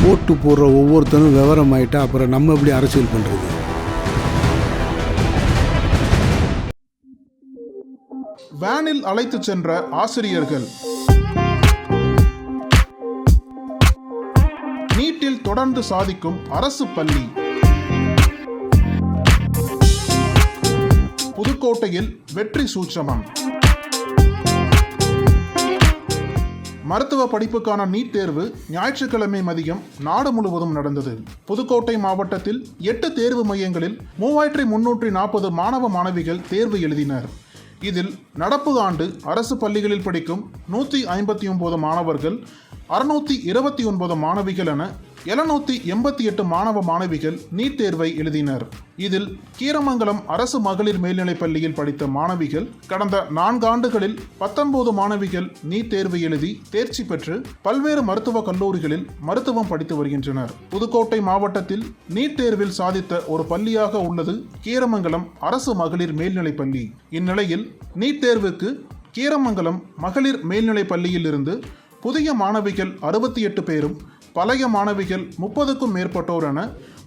ஓட்டு போடுற ஒவ்வொருத்தரும் விவரம் ஆயிட்டா அப்புறம் நம்ம எப்படி அரசியல் பண்ணுறது? வேனில் அழைத்து சென்ற ஆசிரியர்கள். நீட்டில் தொடர்ந்து சாதிக்கும் அரசு பள்ளி. புதுக்கோட்டையில் வெற்றி சூட்சமம். மருத்துவ படிப்புக்கான நீட் தேர்வு ஞாயிற்றுக்கிழமை மதியம் நாடு முழுவதும் நடந்தது. புதுக்கோட்டை மாவட்டத்தில் 8 தேர்வு மையங்களில் 3340 மாணவ மாணவிகள் தேர்வு எழுதினர். இதில் நடப்பு ஆண்டு அரசு பள்ளிகளில் படிக்கும் 159 மாணவர்கள், 629 மாணவிகள் என 788 மாணவ மாணவிகள் நீட் தேர்வை எழுதினர். இதில் கீரமங்கலம் அரசு மகளிர் மேல்நிலைப் பள்ளியில் படித்த மாணவிகள் கடந்த 4 ஆண்டுகளில் 19 மாணவிகள் நீட் தேர்வு எழுதி தேர்ச்சி பெற்று பல்வேறு மருத்துவ கல்லூரிகளில் மருத்துவம் படித்து வருகின்றனர். புதுக்கோட்டை மாவட்டத்தில் நீட் தேர்வில் சாதித்த ஒரு பள்ளியாக உள்ளது கீரமங்கலம் அரசு மகளிர் மேல்நிலைப் பள்ளி. இந்நிலையில் நீட் தேர்வுக்கு கீரமங்கலம் மகளிர் மேல்நிலைப் பள்ளியில் இருந்து புதிய மாணவிகள் 68 பேரும், பழைய மாணவிகள் 30க்கும் மேற்பட்டோர் என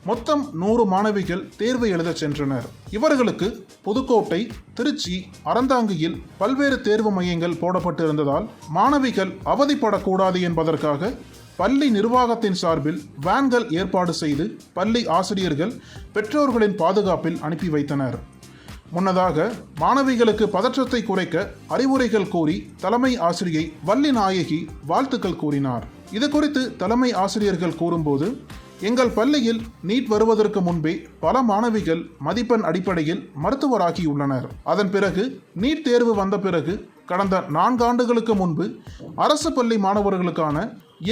மொத்தம் 100 மாணவிகள் தேர்வு எழுத சென்றனர். இவர்களுக்கு புதுக்கோட்டை, திருச்சி, அறந்தாங்கியில் பல்வேறு தேர்வு மையங்கள் போடப்பட்டிருந்ததால் மாணவிகள் அவதிப்படக்கூடாது என்பதற்காக பள்ளி நிர்வாகத்தின் சார்பில் வேன்கள் ஏற்பாடு செய்து பள்ளி ஆசிரியர்கள் பெற்றோர்களின் பாதுகாப்பில் அனுப்பி வைத்தனர். முன்னதாக மாணவிகளுக்கு பதற்றத்தை குறைக்க அறிவுரைகள் கூறி தலைமை ஆசிரியை வள்ளி நாயகி வாழ்த்துக்கள் கூறினார். இது குறித்து தலைமை ஆசிரியர்கள் கூறும்போது, எங்கள் பள்ளியில் நீட் வருவதற்கு முன்பே பல மாணவிகள் மதிப்பெண் அடிப்படையில் மருத்துவராகியுள்ளனர். அதன் பிறகு நீட் தேர்வு வந்த பிறகு கடந்த 4 ஆண்டுகளுக்கு முன்பு அரசு பள்ளி மாணவர்களுக்கான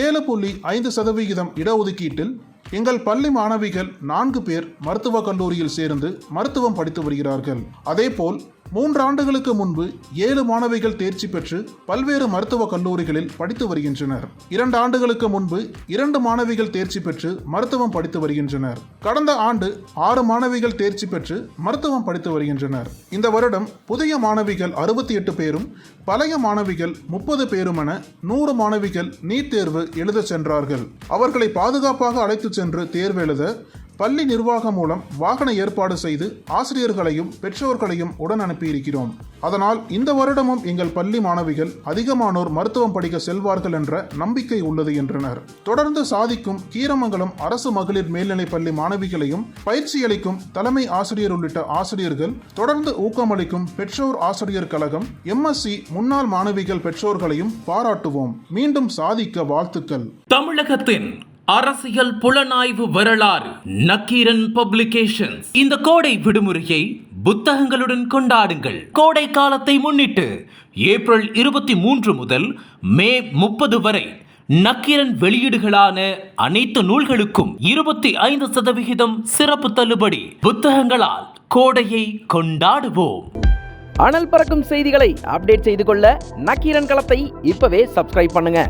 7.5% இடஒதுக்கீட்டில் எங்கள் பள்ளி மாணவிகள் 4 பேர் மருத்துவக் கல்லூரியில் சேர்ந்து மருத்துவம் படித்து வருகிறார்கள். அதேபோல் 3 ஆண்டுகளுக்கு முன்பு 7 மாணவிகள் தேர்ச்சி பெற்று பல்வேறு மருத்துவக் கல்லூரிகளில் படித்து வருகின்றனர். 2 ஆண்டுகளுக்கு முன்பு 2 மாணவிகள் தேர்ச்சி பெற்று மருத்துவம் படித்து வருகின்றனர். கடந்த ஆண்டு 6 மாணவிகள் தேர்ச்சி பெற்று மருத்துவம் படித்து வருகின்றனர். இந்த வருடம் புதிய மாணவிகள் 68 பேரும், பழைய மாணவிகள் 30 பேரும் என 100 மாணவிகள் நீட் தேர்வு எழுத சென்றார்கள். அவர்களை பாதுகாப்பாக அழைத்து சென்று தேர்வு எழுத பள்ளி நிர்வாகம் மூலம் வாகன ஏற்பாடு செய்து ஆசிரியர்களையும் பெற்றோர்களையும் உடன் அனுப்பியிருக்கிறோம். அதனால் இந்த வருடமும் எங்கள் பள்ளி மாணவிகள் அதிகமானோர் மருத்துவம் படிக்க செல்வார்கள் என்ற நம்பிக்கை உள்ளது என்றனர். தொடர்ந்து சாதிக்கும் கீரமங்கலம் அரசு மகளிர் மேல்நிலைப் பள்ளி மாணவிகளையும் பயிற்சி அளிக்கும் தலைமை ஆசிரியர் உள்ளிட்ட ஆசிரியர்கள், தொடர்ந்து ஊக்கமளிக்கும் பெற்றோர் ஆசிரியர் கழகம், MSc முன்னாள் மாணவிகள் பெற்றோர்களையும் பாராட்டுவோம். மீண்டும் சாதிக்க வாழ்த்துக்கள். தமிழகத்தின் அரசியல் புலனாய்வு வரலாறு நக்கீரன் பப்ளிகேஷன்ஸ். இந்த கோடை விடுமுறையை புத்தகங்களுடன் கொண்டாடுங்கள். கோடை காலத்தை முன்னிட்டு ஏப்ரல் 23 முதல் மே 30 வரை நக்கீரன் வெளியீடுகளான அனைத்து நூல்களுக்கும் 25% சிறப்பு தள்ளுபடி. புத்தகங்களால் கோடையை கொண்டாடுவோம். அனல் பறக்கும் செய்திகளை அப்டேட் செய்து கொள்ள நக்கீரன் களத்தை இப்பவே சப்ஸ்கிரைப் பண்ணுங்க.